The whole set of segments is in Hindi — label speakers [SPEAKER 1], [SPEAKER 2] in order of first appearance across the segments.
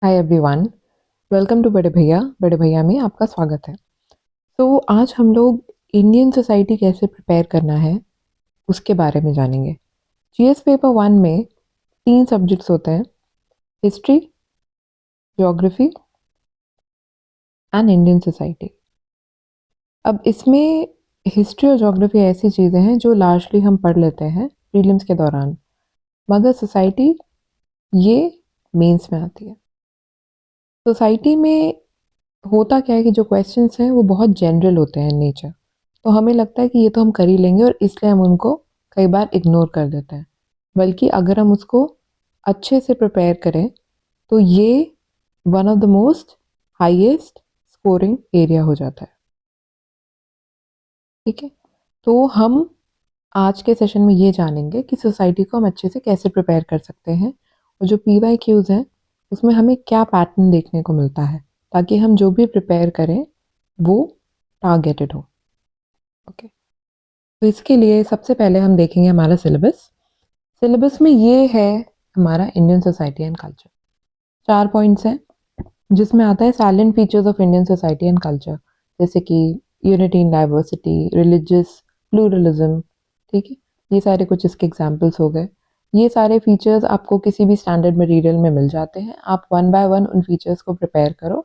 [SPEAKER 1] हाय एवरीवन, वेलकम टू बड़े भैया। बड़े भैया में आपका स्वागत है। तो आज हम लोग इंडियन सोसाइटी कैसे प्रिपेयर करना है उसके बारे में जानेंगे। जीएस पेपर 1 में 3 सब्जेक्ट्स होते हैं, history, geography and Indian society. अब इसमें हिस्ट्री और ज्योग्राफी ऐसी चीज़ें हैं जो लार्जली हम पढ़ लेते हैं प्रीलिम्स के दौरान, मगर सोसाइटी ये मेंस में आती है। सोसाइटी में होता क्या है कि जो क्वेश्चंस हैं वो बहुत जनरल होते हैं नेचर, तो हमें लगता है कि ये तो हम कर ही लेंगे और इसलिए हम उनको कई बार इग्नोर कर देते हैं। बल्कि अगर हम उसको अच्छे से प्रिपेयर करें तो ये one of the most highest scoring area हो जाता है। ठीक है, तो हम आज के सेशन में ये जानेंगे कि सोसाइटी को हम अच्छे से कैसे प्रिपेयर कर सकते हैं और जो PYQs हैं उसमें हमें क्या पैटर्न देखने को मिलता है ताकि हम जो भी प्रिपेयर करें वो टारगेटेड हो। ओके, तो इसके लिए सबसे पहले हम देखेंगे हमारा सिलेबस। सिलेबस में ये है हमारा Indian society and culture. 4 points हैं जिसमें आता है salient features of Indian society and culture, जैसे कि unity in diversity, religious pluralism. ठीक है, ये सारे कुछ इसके एग्जाम्पल्स हो गए। ये सारे फीचर्स आपको किसी भी स्टैंडर्ड मटेरियल में मिल जाते हैं। आप वन बाय वन उन फीचर्स को प्रिपेयर करो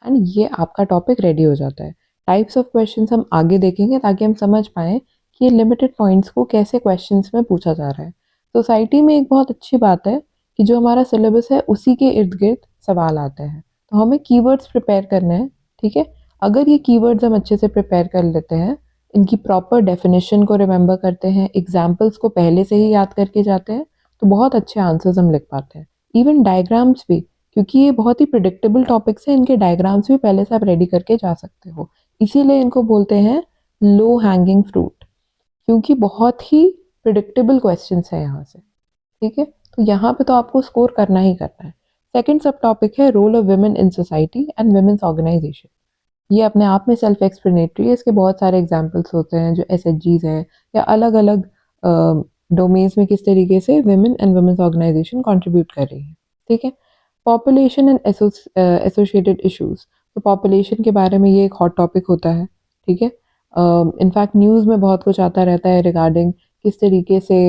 [SPEAKER 1] एंड ये आपका टॉपिक रेडी हो जाता है। टाइप्स ऑफ क्वेश्चंस हम आगे देखेंगे ताकि हम समझ पाएँ कि ये लिमिटेड पॉइंट्स को कैसे क्वेश्चंस में पूछा जा रहा है। सोसाइटी में एक बहुत अच्छी बात है कि जो हमारा सिलेबस है उसी के इर्द गिर्द सवाल आते हैं, तो हमें कीवर्ड्स प्रिपेयर करने हैं। ठीक है, अगर ये कीवर्ड्स हम अच्छे से प्रिपेयर कर लेते हैं, इनकी प्रॉपर डेफिनेशन को रिमेंबर करते हैं, एग्जाम्पल्स को पहले से ही याद करके जाते हैं, तो बहुत अच्छे आंसर्स हम लिख पाते हैं। इवन डायग्राम्स भी, क्योंकि ये बहुत ही प्रिडिक्टेबल टॉपिक्स हैं, इनके डायग्राम्स भी पहले से आप रेडी करके जा सकते हो। इसीलिए इनको बोलते हैं लो हैंगिंग फ्रूट, क्योंकि बहुत ही प्रिडिक्टेबल क्वेश्चंस है यहाँ से। ठीक है, तो यहाँ पे तो आपको स्कोर करना ही करना है। सेकंड सब टॉपिक है role of women in society and women's organization. ये अपने आप में सेल्फ एक्सप्लेनेटरी है, इसके बहुत सारे एग्जाम्पल्स होते हैं जो SHGs है या अलग अलग डोमेन्स में किस तरीके से women and women's organization contribute कर रही है। ठीक है, पॉपुलेशन एंड एसोसिएटेड इश्यूज। तो पॉपुलेशन के बारे में ये एक हॉट टॉपिक होता है। ठीक है, इनफैक्ट न्यूज़ में बहुत कुछ आता रहता है रिगार्डिंग किस तरीके से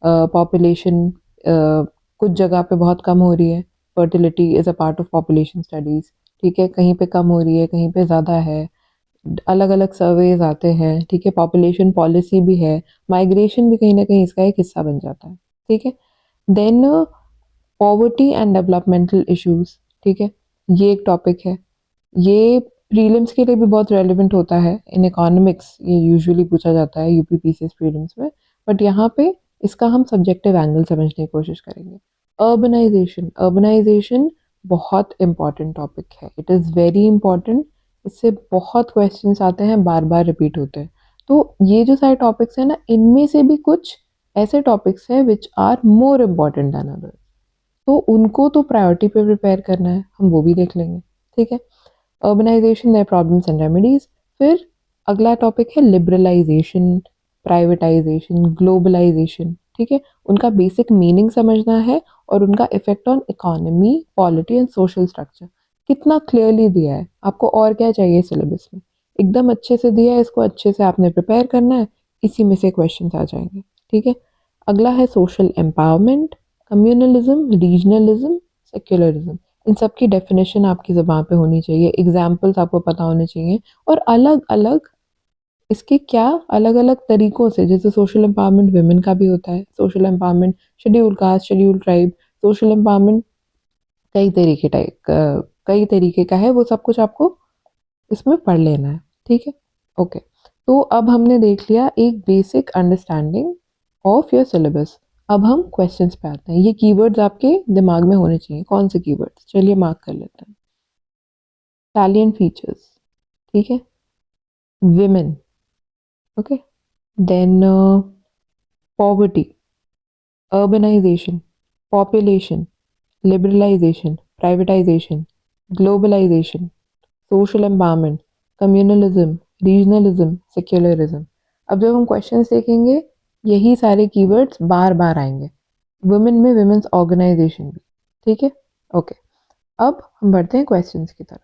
[SPEAKER 1] पॉपुलेशन कुछ जगह पे बहुत कम हो रही है। Fertility is a part of population studies. ठीक है, कहीं पे कम हो रही है, कहीं पे ज़्यादा है, अलग अलग सर्वेज आते हैं। ठीक है, पॉपुलेशन पॉलिसी भी है, माइग्रेशन भी कहीं ना कहीं इसका एक हिस्सा बन जाता है। ठीक है, then poverty and developmental issues. ठीक है, ये एक टॉपिक है, ये प्रीलिम्स के लिए भी बहुत रेलिवेंट होता है। इन इकोनॉमिक्स ये यूजुअली पूछा जाता है UP PCS प्रीलिम्स में, बट यहाँ पे इसका हम सब्जेक्टिव एंगल समझने की कोशिश करेंगे। अर्बनाइजेशन, अर्बनाइजेशन बहुत इंपॉर्टेंट टॉपिक है, इट इज़ वेरी इंपॉर्टेंट। इससे बहुत क्वेश्चंस आते हैं, बार बार रिपीट होते हैं। तो ये जो सारे टॉपिक्स हैं ना, इनमें से भी कुछ ऐसे टॉपिक्स हैं which are more important than others, तो उनको तो प्रायोरिटी पे प्रिपेयर करना है, हम वो भी देख लेंगे। ठीक है, urbanization, their problems and remedies. फिर अगला टॉपिक है लिबरलाइजेशन, प्राइवेटाइजेशन, ग्लोबलाइजेशन। ठीक है, उनका बेसिक मीनिंग समझना है और उनका effect on economy, polity and social structure कितना क्लियरली दिया है। आपको और क्या चाहिए सिलेबस में, एकदम अच्छे से दिया है, इसको अच्छे से आपने प्रिपेयर करना है, इसी में से क्वेश्चन आ जाएंगे। ठीक है, अगला है social empowerment, communalism, regionalism, secularism. इन सब की डेफिनेशन आपकी ज़बान पे होनी चाहिए, एग्जाम्पल्स आपको पता होने चाहिए, और अलग अलग इसके क्या अलग अलग तरीकों से, जैसे सोशल एम्पावरमेंट वुमेन का भी होता है, social empowerment schedule caste, schedule tribe, social empowerment कई तरीके का है, वो सब कुछ आपको इसमें पढ़ लेना है। ठीक है, ओके, तो अब हमने देख लिया एक basic understanding of your syllabus. अब हम क्वेश्चंस पे आते हैं। ये कीवर्ड्स आपके दिमाग में होने चाहिए। कौन से कीवर्ड्स, चलिए मार्क कर लेते हैं। सैलिएंट फीचर्स, ठीक है, women, okay, then poverty, urbanization, population, liberalization, privatization, globalization, social empowerment, communalism, regionalism, secularism। अब जब हम क्वेश्चंस देखेंगे, यही सारे कीवर्ड्स बार बार आएंगे। वुमेन में विमेन्स ऑर्गेनाइजेशन भी। ठीक है, ओके, अब हम बढ़ते हैं क्वेश्चंस की तरफ।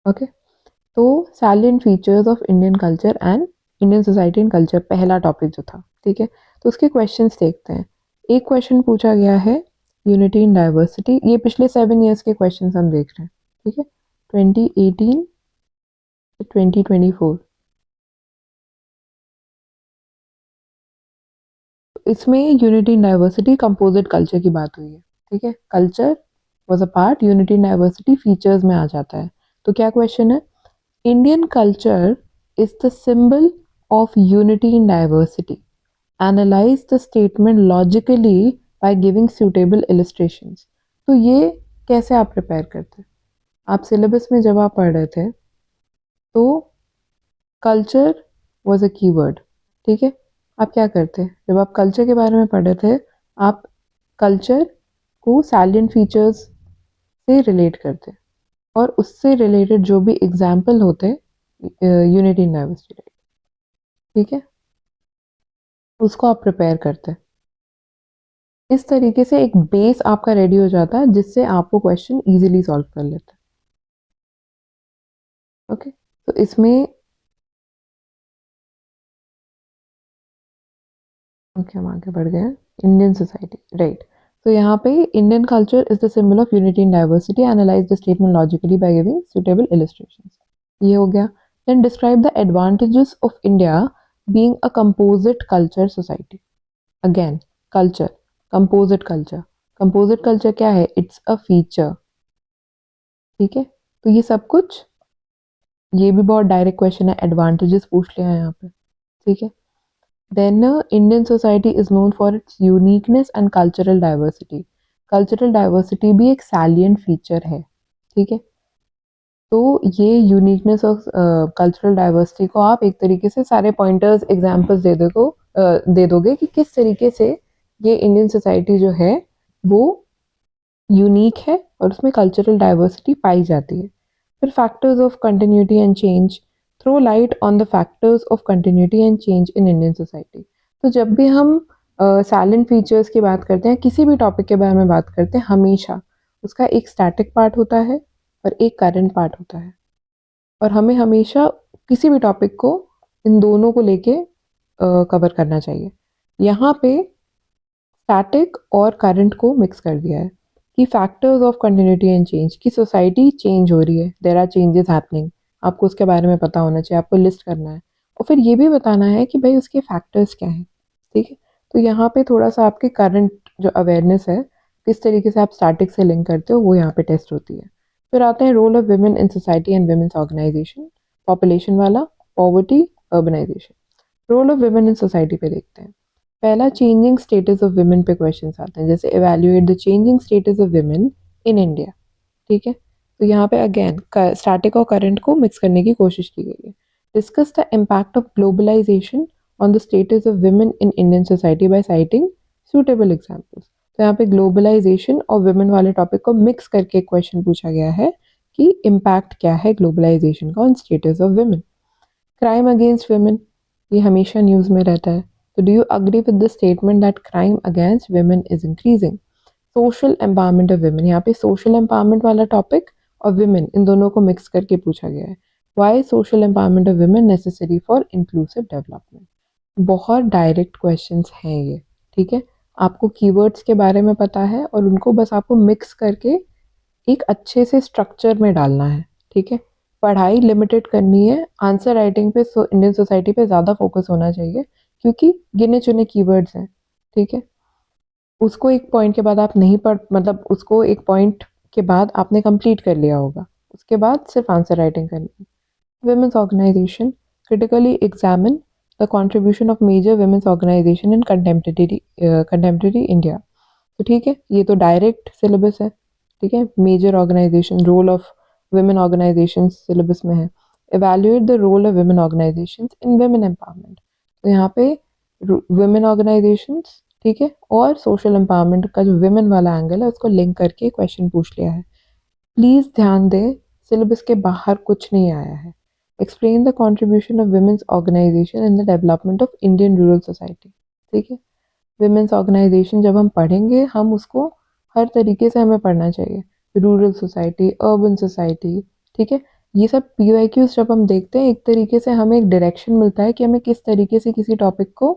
[SPEAKER 1] ओके, तो salient features of Indian culture and Indian society and culture पहला टॉपिक जो था, ठीक है। तो उसके क्वेश्चंस देखते हैं। एक क्वेश्चन पूछा गया है यूनिटी इन डाइवर्सिटी, ये पिछले 7 ईयर्स के क्वेश्चंस हम देख रहे हैं, ठीक है, 2018 से 2024। इसमें unity in diversity composite culture की बात हुई है, ठीक है। Culture was a part, unity in diversity features में आ जाता है। तो क्या क्वेश्चन है, Indian culture is the symbol of unity in diversity, analyse the statement logically by giving suitable illustrations. तो ये कैसे आप प्रिपेयर करते हैं, आप सिलेबस में जब आप पढ़ रहे थे तो कल्चर वॉज अ कीवर्ड, ठीक है। आप क्या करते, जब आप कल्चर के बारे में पढ़ रहे थे, आप कल्चर को सैलिएंट फीचर्स से रिलेट करते और उससे रिलेटेड जो भी एग्जाम्पल होते यूनिटी इन डाइवर्सिटी, ठीक है, उसको आप प्रिपेयर करते हैं। इस तरीके से एक बेस आपका रेडी हो जाता है जिससे आपको क्वेश्चन इजीली सॉल्व कर लेते हैं। ओके, तो इसमें ओके हम आगे बढ़ गए हैं। Indian society, right. तो यहाँ पे Indian culture is the symbol of unity in diversity, analyse the statement logically by giving suitable illustrations, ये हो गया। Then describe the advantages of India being a composite culture society. Again culture, composite culture, composite culture क्या है, इट्स अ फीचर, ठीक है। तो ये सब कुछ, ये भी बहुत डायरेक्ट क्वेश्चन है, एडवांटेजेस पूछ लिया है यहाँ पे, ठीक है। Then Indian society is known for its uniqueness and cultural diversity, cultural diversity भी एक सैलिएंट फीचर है, ठीक है। तो ये यूनिकनेस ऑफ कल्चरल डाइवर्सिटी को आप एक तरीके से सारे पॉइंटर्स एग्जांपल्स दे दोगे कि किस तरीके से ये इंडियन सोसाइटी जो है वो यूनिक है और उसमें कल्चरल डाइवर्सिटी पाई जाती है। फिर factors of continuity and change, throw light on the factors of continuity and change in Indian society. तो जब भी हम साइलेंट फीचर्स की बात करते हैं, किसी भी टॉपिक के बारे में बात करते हैं, हमेशा उसका एक स्टैटिक पार्ट होता है और एक करंट पार्ट होता है, और हमें हमेशा किसी भी टॉपिक को इन दोनों को लेके कवर करना चाहिए। यहाँ पे स्टैटिक और करंट को मिक्स कर दिया है कि factors of continuity and change, की सोसाइटी चेंज हो रही है, देयर आर चेंजेस हैपनिंग, आपको उसके बारे में पता होना चाहिए, आपको लिस्ट करना है और फिर ये भी बताना है कि भाई उसके फैक्टर्स क्या हैं, ठीक है। तो यहाँ पे थोड़ा सा आपके करंट जो अवेयरनेस है, किस तरीके से आप स्टैटिक से लिंक करते हो, वो यहाँ पे टेस्ट होती है। फिर आते हैं role of women in society and women's organisation, population वाला, poverty, urbanisation. Role of women in society पे देखते हैं। पहला चेंजिंग स्टेटस ऑफ वुमेन पे क्वेश्चन आते हैं, जैसे evaluate the changing status of women in India, ठीक है। तो यहाँ पे अगेन स्टैटिक और करंट को मिक्स करने की कोशिश की गई है। Discuss the impact of globalisation on the status of women in Indian society by citing suitable examples. तो यहाँ पे ग्लोबलाइजेशन और वुमेन वाले टॉपिक को मिक्स करके क्वेश्चन पूछा गया है कि इम्पैक्ट क्या है ग्लोबलाइजेशन का on status of women. Crime against women, ये हमेशा न्यूज़ में रहता है, तो do you agree with the statement that crime against women is increasing. Social empowerment of women, यहाँ पे सोशल एम्पावरमेंट वाला टॉपिक और वुमेन इन दोनों को मिक्स करके पूछा गया है। Why social empowerment of women necessary for inclusive development. बहुत डायरेक्ट क्वेश्चंस हैं ये, ठीक है। आपको कीवर्ड्स के बारे में पता है और उनको बस आपको मिक्स करके एक अच्छे से स्ट्रक्चर में डालना है, ठीक है। पढ़ाई लिमिटेड करनी है, आंसर राइटिंग पे इंडियन सोसाइटी पे ज़्यादा फोकस होना चाहिए क्योंकि गिने चुने कीवर्ड्स हैं, ठीक है। उसको एक पॉइंट के बाद आप नहीं पढ़, मतलब उसको एक पॉइंट के बाद आपने कंप्लीट कर लिया होगा, उसके बाद सिर्फ आंसर राइटिंग करनी है। women's organization, critically examine the contribution of major women's organization in contemporary India। तो ठीक है, ये तो डायरेक्ट सिलेबस है, ठीक है। Major organization, role of women organization syllabus में है। Evaluate the role of women organization in women empowerment, तो यहाँ पे वुमेन ऑर्गेनाइजेशन, ठीक है, और सोशल एम्पावरमेंट का जो वुमेन वाला एंगल है उसको लिंक करके क्वेश्चन पूछ लिया है। प्लीज़ ध्यान दें, सिलेबस के बाहर कुछ नहीं आया है, explain the contribution of women's organization in the development of Indian rural society. ठीक है, विमेंस ऑर्गेनाइजेशन जब हम पढ़ेंगे, हम उसको हर तरीके से हमें पढ़ना चाहिए, रूरल सोसाइटी, अर्बन सोसाइटी। ठीक है, ये सब PYQs जब हम देखते हैं, एक तरीके से हमें एक डायरेक्शन मिलता है कि हमें किस तरीके से किसी टॉपिक को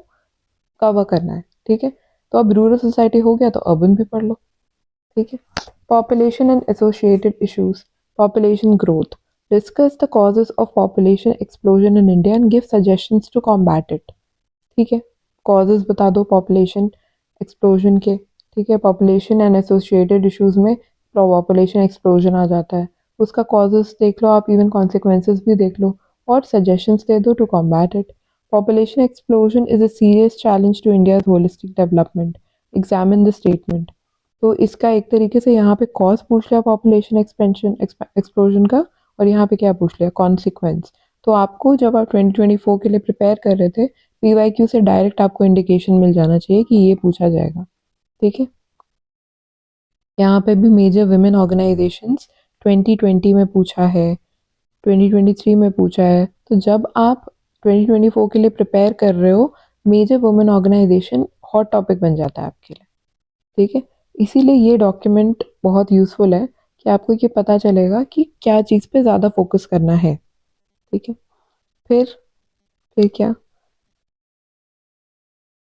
[SPEAKER 1] कवर करना है। ठीक है, तो अब रूरल सोसाइटी हो गया तो अर्बन भी पढ़ लो। ठीक है, population and associated issues, population growth, discuss the causes of population explosion in India and give suggestions to combat it. ठीक है, कॉजेज बता दो पॉपुलेशन एक्सप्लोजन के। ठीक है, पॉपुलेशन एंड एसोसिएटेड इश्यूज में पॉपुलेशन एक्सप्लोजन आ जाता है, उसका कॉजेज देख लो आप, इवन कॉन्सिक्वेंसेज भी देख लो और सजेशंस दे दो to combat it. Population explosion is a serious challenge to India's holistic development, examine the statement. तो इसका एक तरीके से यहाँ पे कॉज पूछ लिया पॉपुलेशन एक्सपेंशन एक्सप्लोजन का, और यहाँ पे क्या पूछ लिया, कॉन्सिक्वेंस। तो आपको जब आप 2024 के लिए प्रिपेयर कर रहे थे, PYQ से डायरेक्ट आपको इंडिकेशन मिल जाना चाहिए कि ये पूछा जाएगा। ठीक है, यहाँ पे भी मेजर वुमेन ऑर्गेनाइजेशंस 2020 में पूछा है, 2023 में पूछा है। तो जब आप 2024 के लिए प्रिपेयर कर रहे हो, major women organization hot topic बन जाता है आपके लिए। ठीक है, इसीलिए ये डॉक्यूमेंट बहुत यूज़फुल है कि आपको ये पता चलेगा कि क्या चीज़ पे ज़्यादा फोकस करना है। ठीक है, फिर क्या,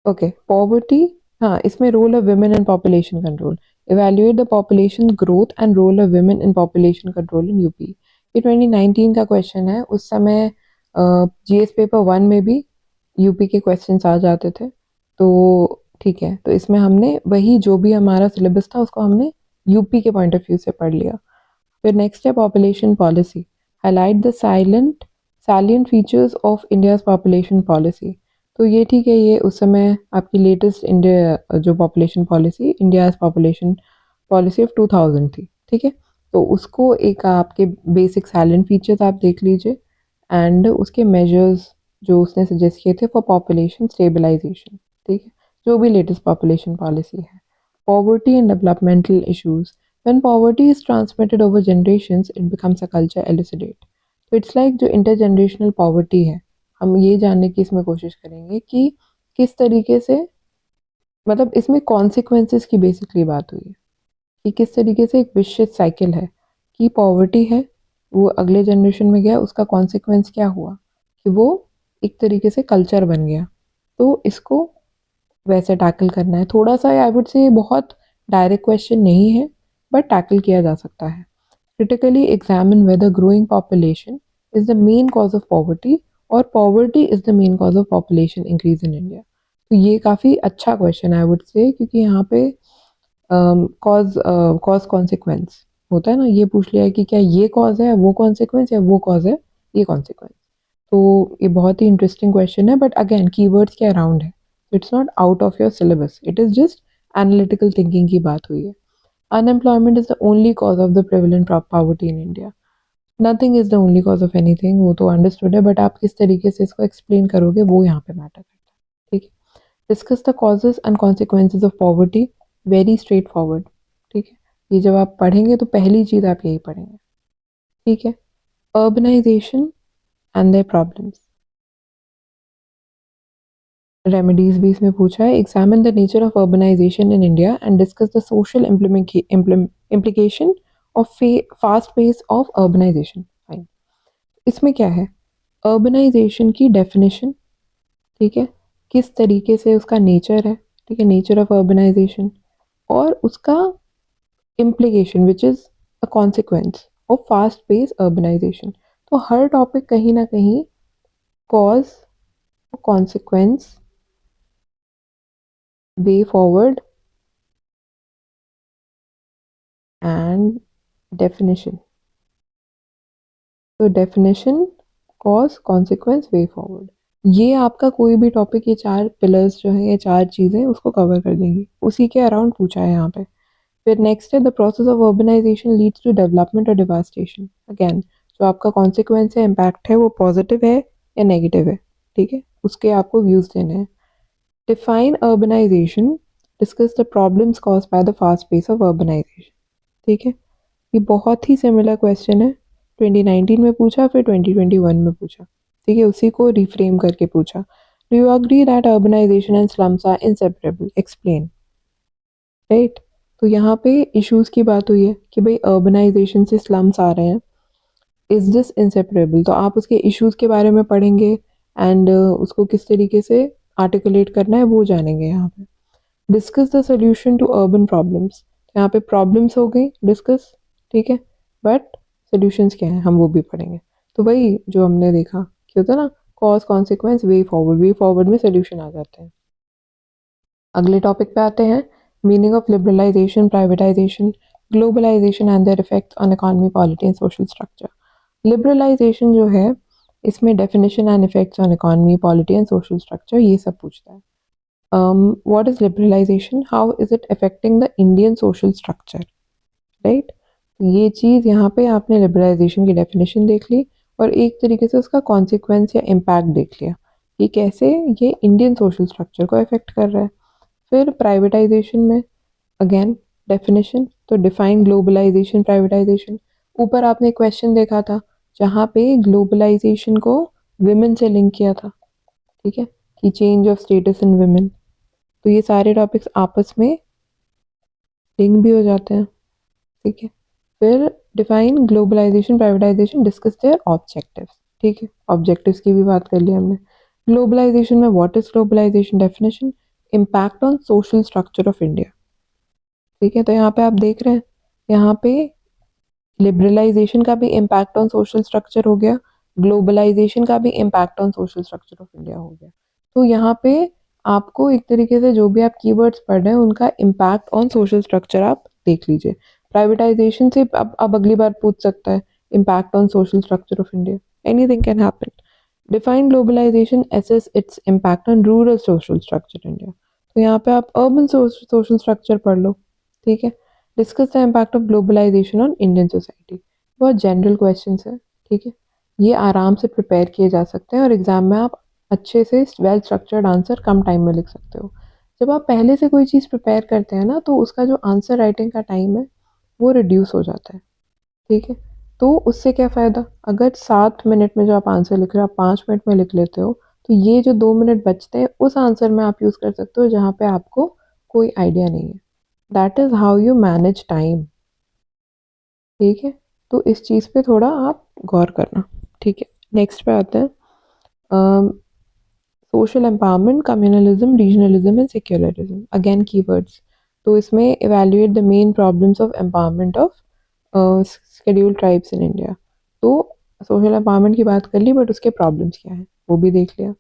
[SPEAKER 1] ओके, पॉवर्टी। हाँ, इसमें role of women in population control, evaluate the population growth and role of women in population control in UP. ये 2019 का क्वेश्चन है। उस समय GS पेपर 1 में भी यूपी के क्वेश्चंस आ जाते थे। तो ठीक है, तो इसमें हमने वही जो भी हमारा सिलेबस था उसको हमने यूपी के पॉइंट ऑफ व्यू से पढ़ लिया। फिर नेक्स्ट है population policy, highlight the salient features of India's population policy. तो ये ठीक है, ये उस समय आपकी लेटेस्ट इंडिया जो population policy, India's population policy of 2000 थी। ठीक है, तो उसको एक आपके बेसिक सैलिएंट फीचर्स आप देख लीजिए एंड उसके मेजर्स जो उसने सजेस्ट किए थे फॉर पॉपुलेशन स्टेबलाइजेशन। ठीक है, जो भी लेटेस्ट पॉपुलेशन पॉलिसी है। Poverty and developmental issues, when poverty is transmitted over generations it becomes a culture elucidate। तो इट्स लाइक जो इंटरजनरेशनल पॉवर्टी है, हम ये जानने की इसमें कोशिश करेंगे कि किस तरीके से, मतलब इसमें कॉन्सिक्वेंसेस की बेसिकली बात हुई है कि किस तरीके से एक विशियस साइकिल है कि पॉवर्टी है, वो अगले जनरेशन में गया, उसका कॉन्सिक्वेंस क्या हुआ कि वो एक तरीके से कल्चर बन गया। तो इसको वैसे टैकल करना है। थोड़ा सा आई वुड से बहुत डायरेक्ट क्वेश्चन नहीं है, बट टैकल किया जा सकता है। Critically examine whether growing population is the main cause of poverty और poverty is the main cause of population increase in India. तो ये काफ़ी अच्छा क्वेश्चन आई वुड से, क्योंकि यहाँ पे कॉज कॉज कॉन्सिक्वेंस होता है ना, ये पूछ लिया है कि क्या ये कॉज है वो कॉन्सिक्वेंस, या वो कॉज है ये कॉन्सिक्वेंस। तो ये बहुत ही इंटरेस्टिंग क्वेश्चन है, बट अगेन कीवर्ड्स के अराउंड है, it's not out of your syllabus, it is just analytical thinking की बात हुई है। Unemployment is the only cause of the prevalent poverty in India. Nothing is the only cause of anything, वो तो अंडरस्टूड है, बट आप किस तरीके से इसको एक्सप्लेन करोगे वो यहाँ पे मैटर करता है। ठीक है, discuss the causes and consequences of poverty, very straight forward. ठीक है, ये जब आप पढ़ेंगे तो पहली चीज़ आप यही पढ़ेंगे। ठीक है, urbanization and their problems, remedies भी इसमें पूछा है। Examine the nature of urbanization in India and discuss the social implication of fast pace of urbanization. Fine, इसमें क्या है, अर्बनाइजेशन की डेफिनेशन। ठीक है, किस तरीके से उसका नेचर है, ठीक है, नेचर ऑफ अर्बनाइजेशन, और उसका implication which is a consequence of fast pace urbanisation. तो हर टॉपिक कहीं ना कहीं cause, consequence, way forward and definition. तो definition, cause, consequence, way forward, ये आपका कोई भी टॉपिक, ये चार पिलर्स जो है, ये चार चीज़ें उसको कवर कर देंगी, उसी के अराउंड पूछा है यहाँ पे। फिर नेक्स्ट है the process of urbanization leads to development और डिवास्टेशन। अगेन जो आपका कॉन्सिक्वेंस है, इम्पैक्ट है, वो पॉजिटिव है या नेगेटिव है। ठीक है, उसके आपको व्यूज़ देने हैं। Define urbanization, discuss the problems cause by the fast pace of urbanization. ठीक है, ये बहुत ही सिमिलर क्वेश्चन है, 2019 में पूछा, फिर 2021 में पूछा, ठीक है, उसी को रिफ्रेम करके पूछा। Do you agree that urbanization and slums are inseparable, explain, right. तो यहाँ पे इश्यूज की बात हुई है कि भाई अर्बनाइजेशन से स्लम्स आ रहे हैं, इज दिस इंसेपरेबल, तो आप उसके इश्यूज के बारे में पढ़ेंगे एंड उसको किस तरीके से आर्टिकुलेट करना है वो जानेंगे यहाँ पे। Discuss the solution to urban problems, यहाँ पे प्रॉब्लम्स हो गई डिस्कस, ठीक है, बट सोल्यूशंस क्या है हम वो भी पढ़ेंगे। तो वही जो हमने देखा क्या होता है ना, कॉज कॉन्सिक्वेंस वे फॉरवर्ड में सोल्यूशन आ जाते हैं। अगले टॉपिक पे आते हैं, meaning of liberalization, privatization, globalization and their effects on economy, polity and social structure. Liberalization जो है इसमें definition and effects on economy, polity and social structure ये सब पूछता है। What is liberalization? How is it affecting the Indian social structure? Right, ये चीज़ यहाँ पे आपने लिबरलाइजेशन की डेफिनेशन देख ली और एक तरीके से उसका कॉन्सिक्वेंस या इम्पैक्ट देख लिया कि कैसे ये इंडियन सोशल स्ट्रक्चर को अफेक्ट कर रहा है। फिर प्राइवेटाइजेशन में अगेन डेफिनेशन, तो डिफाइन ग्लोबलाइजेशन, प्राइवेटाइजेशन। ऊपर आपने क्वेश्चन देखा था जहाँ पे ग्लोबलाइजेशन को विमेन से लिंक किया था, ठीक है, कि change of status in women. तो ये सारे टॉपिक्स आपस में लिंक भी हो जाते हैं, ठीक है। फिर define globalization, privatization, discuss their objectives, ठीक है, ऑब्जेक्टिव्स की भी बात कर ली हमने। ग्लोबलाइजेशन में what is globalization, definition, impact on social structure of India, ठीक है। तो यहाँ पे आप देख रहे हैं, यहाँ पे लिबरलाइजेशन का भी इम्पैक्ट ऑन सोशल स्ट्रक्चर हो गया, ग्लोबलाइजेशन का भी impact on social structure of India हो गया। तो यहाँ पे आपको एक तरीके से जो भी आप कीवर्ड्स पढ़ रहे हैं उनका इम्पैक्ट ऑन सोशल स्ट्रक्चर आप देख लीजिए। प्राइवेटाइजेशन से अब अगली बार पूछ सकता है impact on social structure of India, anything can happen. Define globalization, assess its impact on rural social structure India, तो यहाँ पे आप अर्बन सोशल स्ट्रक्चर पढ़ लो, ठीक है। Discuss the impact of globalisation on Indian society, बहुत जनरल क्वेश्चन है, ठीक है, ये आराम से प्रिपेयर किए जा सकते हैं और एग्जाम में आप अच्छे से वेल स्ट्रक्चर्ड आंसर कम टाइम में लिख सकते हो। जब आप पहले से कोई चीज़ प्रिपेयर करते हैं ना तो उसका जो आंसर राइटिंग का टाइम है वो रिड्यूस हो जाता है, ठीक है। तो उससे क्या फ़ायदा, अगर 7 मिनट में जो आप आंसर लिख रहे हो आप 5 मिनट में लिख लेते हो, तो ये जो 2 मिनट बचते हैं उस आंसर में आप यूज़ कर सकते हो जहाँ पे आपको कोई आइडिया नहीं है। That is how you manage time, ठीक है। तो इस चीज़ पे थोड़ा आप गौर करना, ठीक है। नेक्स्ट पे आते हैं, social empowerment, communalism, regionalism and secularism, again keywords. तो इसमें evaluate the main problems of empowerment of scheduled tribes in India. तो सोशल एम्पावरमेंट की बात कर ली बट उसके प्रॉब्लम्स क्या हैं वो भी देख लिया।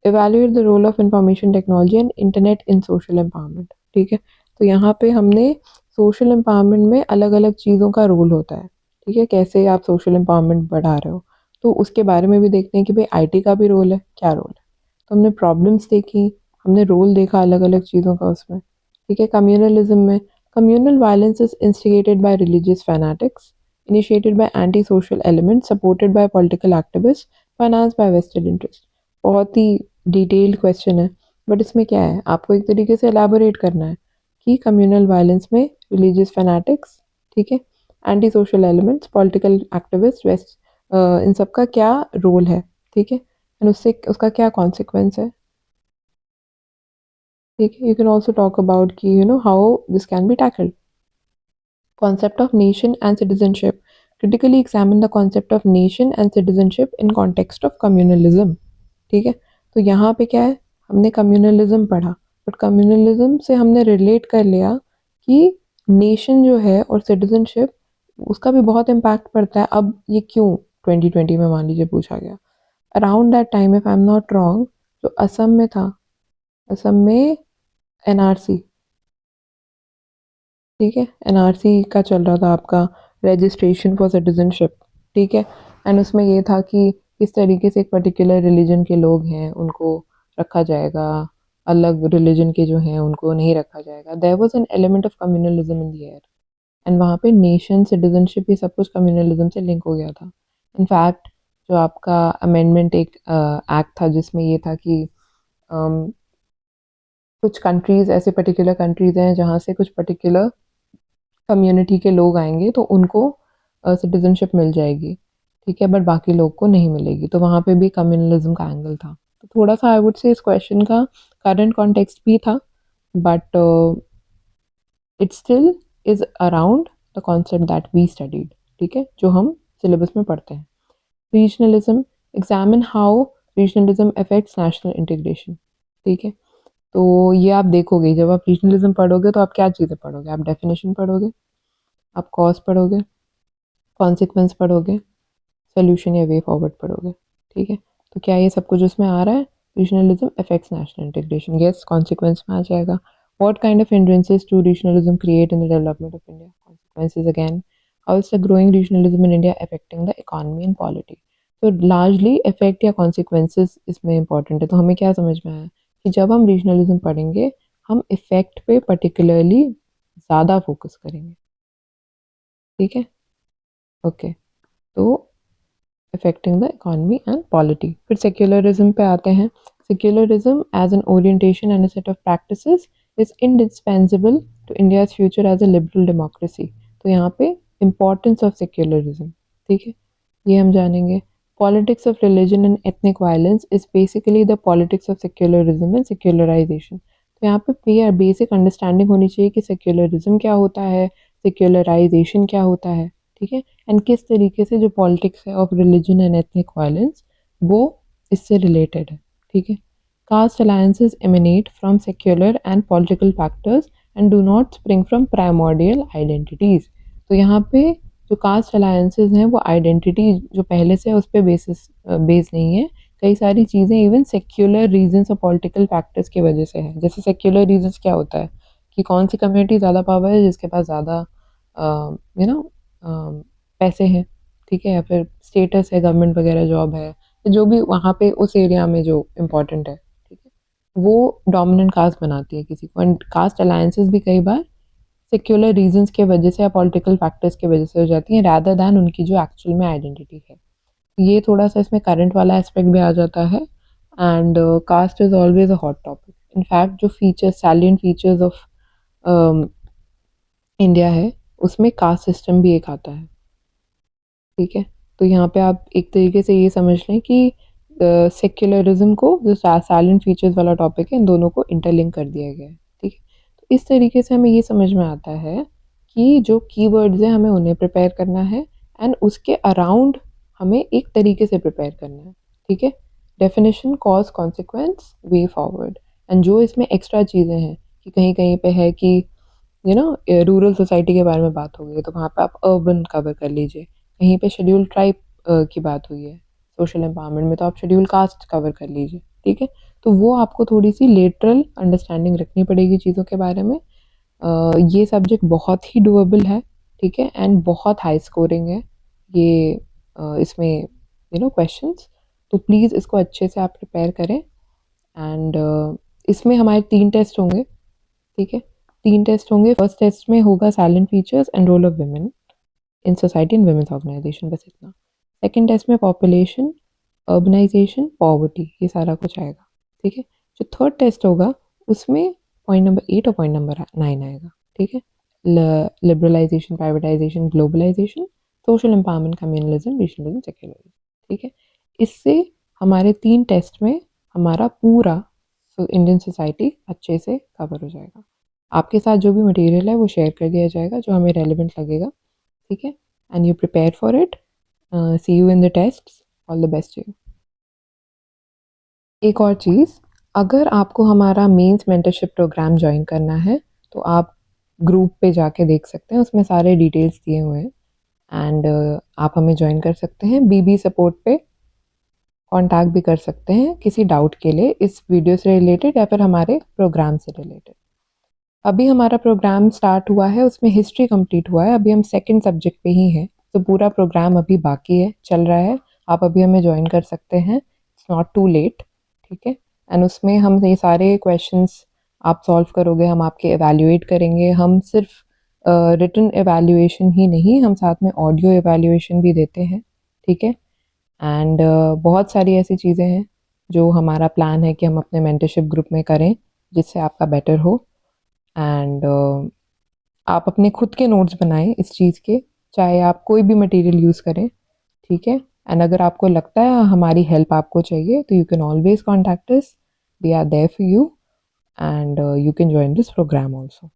[SPEAKER 1] Evaluate the role of information technology and internet in social empowerment, ठीक है। तो यहाँ पे हमने सोशल एम्पावरमेंट में अलग अलग चीज़ों का रोल होता है, ठीक है, कैसे आप सोशल एम्पावरमेंट बढ़ा रहे हो, तो उसके बारे में भी देखते हैं कि भाई आईटी का भी रोल है, क्या रोल है। तो हमने प्रॉब्लम्स देखी, हमने रोल देखा अलग अलग चीज़ों का उसमें, ठीक है। कम्युनलिज्म में communal violence is instigated by religious fanatics, initiated by anti social elements, supported by political activist, finance by vested interest. बहुत ही डिटेल्ड क्वेश्चन है बट इसमें क्या है आपको एक तरीके से एलैबोरेट करना है कि कम्युनल वायलेंस में रिलीजियस फैनाटिक्स, ठीक है, anti social elements, political activist, vest, इन सब का क्या रोल है, ठीक है, एंड उससे उसका क्या कॉन्सिक्वेंस है, ठीक है। You can also talk about कि you know how this can be tackled. Concept of nation and citizenship. Critically examine the concept of nation and citizenship in context of communalism, ठीक है। तो यहाँ पे क्या है, हमने कम्युनलिज्म पढ़ा बट कम्युनलिज्म से हमने रिलेट कर लिया कि नेशन जो है और सिटीजनशिप उसका भी बहुत इम्पैक्ट पड़ता है। अब ये क्यों 2020 में मान लीजिए पूछा गया, around that time if I am not wrong जो असम में था, असम में एनआरसी, ठीक है, एनआरसी का चल रहा था आपका रजिस्ट्रेशन फॉर सिटीजनशिप, ठीक है, एंड उसमें ये था कि किस तरीके से एक पर्टिकुलर रिलीजन के लोग हैं उनको रखा जाएगा, अलग रिलीजन के जो हैं उनको नहीं रखा जाएगा। There was an element of communalism in the air and वहाँ पे नेशन, सिटीजनशिप, ये सब कुछ कम्युनलिज्म से लिंक हो गया था। इनफैक्ट जो आपका अमेंडमेंट एक एक्ट था जिसमें ये था कि कुछ कंट्रीज़ ऐसे पर्टिकुलर कंट्रीज़ हैं जहाँ से कुछ पर्टिकुलर कम्युनिटी के लोग आएंगे तो उनको सिटीजनशिप मिल जाएगी, ठीक है, बट बाकी लोग को नहीं मिलेगी, तो वहाँ पे भी कम्युनलिज्म का एंगल था। तो थोड़ा सा आई वुड से इस क्वेश्चन का करंट कॉन्टेक्स्ट भी था, but it still is around the concept that we studied, ठीक है, जो हम सिलेबस में पढ़ते हैं। Regionalism, examine how regionalism affects national integration, ठीक है। तो ये आप देखोगे, जब आप रीजनलिज्म पढ़ोगे तो आप क्या चीज़ें पढ़ोगे, आप डेफिनेशन पढ़ोगे, आप कॉज पढ़ोगे, कॉन्सिक्वेंस पढ़ोगे, सोल्यूशन या वे फॉरवर्ड पढ़ोगे, ठीक है। तो क्या ये सब कुछ उसमें आ रहा है? Regionalism affects national integration, yes, consequence में आ जाएगा। What kind of hindrances to regionalism create in the development of India, consequences again. How is the growing regionalism in India affecting the economy and polity. तो लार्जली इफेक्ट या कॉन्सिक्वेंसेस इसमें इंपॉर्टेंट है। तो हमें क्या समझ में आया कि जब हम रीजनलिज्म पढ़ेंगे हम इफेक्ट पे पर्टिकुलरली ज़्यादा फोकस करेंगे, ठीक है, ओके। तो affecting the economy and polity. फिर secularism पे आते हैं। Secularism as an orientation and a set of practices is indispensable to India's future as a liberal democracy. तो यहाँ पे importance of secularism, ठीक है, ये हम जानेंगे। Politics of religion and ethnic violence is basically the politics of secularism and secularization. तो यहाँ पे बेसिक अंडरस्टैंडिंग होनी चाहिए कि सेक्युलरिज्म क्या होता है, सेक्युलराइजेशन क्या होता है, ठीक है, एंड किस तरीके से जो पॉलिटिक्स है of religion and ethnic violence वो इससे रिलेटेड है, ठीक है। Caste alliances emanate from secular and political factors and do not spring from primordial identities. तो यहाँ पे जो कास्ट अलायंसेस हैं वो आइडेंटिटी जो पहले से है उस पर बेस नहीं है। कई सारी चीज़ें इवन सेक्युलर रीजंस और पॉलिटिकल फैक्टर्स की वजह से है। जैसे सेक्युलर रीजंस क्या होता है कि कौन सी कम्युनिटी ज़्यादा पावर है, जिसके पास ज़्यादा यू नो पैसे हैं, ठीक है, या फिर स्टेटस है, गवर्नमेंट वगैरह जॉब है, जो भी वहाँ पे उस एरिया में जो इम्पोर्टेंट है, ठीक है, वो डोमिनेंट कास्ट बनाती है किसी को। एंड कास्ट अलायंसेस भी कई बार सेक्युलर रीजंस के वजह से या पॉलिटिकल फैक्टर्स की वजह से हो जाती हैं रैदर दैन उनकी जो एक्चुअल में आइडेंटिटी है। ये थोड़ा सा इसमें करंट वाला एस्पेक्ट भी आ जाता है। And caste is always a hot topic. In fact जो features, salient features of India है उसमें कास्ट सिस्टम भी एक आता है, ठीक है। तो यहाँ पे आप एक तरीके से ये समझ लें कि सेक्युलरिज्म को जो साइलेंट फीचर्स वाला टॉपिक है इन दोनों को इंटरलिंक कर दिया गया है, ठीक है। तो इस तरीके से हमें ये समझ में आता है कि जो कीवर्ड्स हैं हमें उन्हें प्रिपेयर करना है एंड उसके अराउंड हमें एक तरीके से प्रिपेयर करना है, ठीक है। Definition, cause, consequence, way forward. And जो इसमें एक्स्ट्रा चीज़ें हैं कि कहीं कहीं पे है कि रूरल सोसाइटी के बारे में बात हो गई है तो वहाँ पे आप अर्बन कवर कर लीजिए। कहीं पे शेड्यूल ट्राइब की बात हुई है सोशल एम्पावरमेंट में तो आप शेड्यूल कास्ट कवर कर लीजिए, ठीक है। तो वो आपको थोड़ी सी लेटरल अंडरस्टैंडिंग रखनी पड़ेगी चीज़ों के बारे में। ये सब्जेक्ट बहुत ही डुएबल है, ठीक है, एंड बहुत हाई स्कोरिंग है ये इसमें क्वेश्चंस। तो प्लीज़ इसको अच्छे से आप प्रिपेयर करें। एंड इसमें हमारे 3 टेस्ट होंगे, ठीक है, 3 टेस्ट होंगे। फर्स्ट टेस्ट में होगा silent features and role of women in society and women's organization, बस इतना। सेकंड टेस्ट में पॉपुलेशन, अर्बनाइजेशन, पॉवर्टी, ये सारा कुछ आएगा, ठीक है। जो थर्ड टेस्ट होगा उसमें पॉइंट नंबर 8 और पॉइंट नंबर 9 आएगा, ठीक है। Liberalization, privatization, globalization, social empowerment, communalism, regionalism, secularism, ठीक है। इससे हमारे 3 टेस्ट में हमारा पूरा इंडियन सोसाइटी अच्छे से कवर हो जाएगा। आपके साथ जो भी मटेरियल है वो शेयर कर दिया जाएगा जो हमें रेलिवेंट लगेगा, ठीक है। And you prepare for it. See you in the test. All the best you. एक और चीज़, अगर आपको हमारा मेंस मेंटरशिप प्रोग्राम ज्वाइन करना है तो आप ग्रुप पे जाके देख सकते हैं, उसमें सारे डिटेल्स दिए हुए हैं। एंड आप हमें ज्वाइन कर सकते हैं। बीबी सपोर्ट पे कांटेक्ट भी कर सकते हैं किसी डाउट के लिए इस वीडियो से रिलेटेड या फिर हमारे प्रोग्राम से रिलेटेड। अभी हमारा प्रोग्राम स्टार्ट हुआ है, उसमें हिस्ट्री कंप्लीट हुआ है, अभी हम सेकंड सब्जेक्ट पे ही हैं, तो पूरा प्रोग्राम अभी बाकी है, चल रहा है। आप अभी हमें ज्वाइन कर सकते हैं, इट्स नॉट टू लेट, ठीक है। एंड उसमें हम ये सारे क्वेश्चंस आप सॉल्व करोगे, हम आपके एवेल्युएट करेंगे। हम सिर्फ रिटन एवेल्युएशन ही नहीं, हम साथ में ऑडियो एवेल्युएशन भी देते हैं, ठीक है। एंड बहुत सारी ऐसी चीज़ें हैं जो हमारा प्लान है कि हम अपने मेंटरशिप ग्रुप में करें जिससे आपका बेटर हो। एंड आप अपने खुद के नोट्स बनाएं इस चीज़ के, चाहे आप कोई भी मटेरियल यूज़ करें, ठीक है। एंड अगर आपको लगता है हमारी हेल्प आपको चाहिए तो you can always contact us, we are there for you, and you can join this programme also.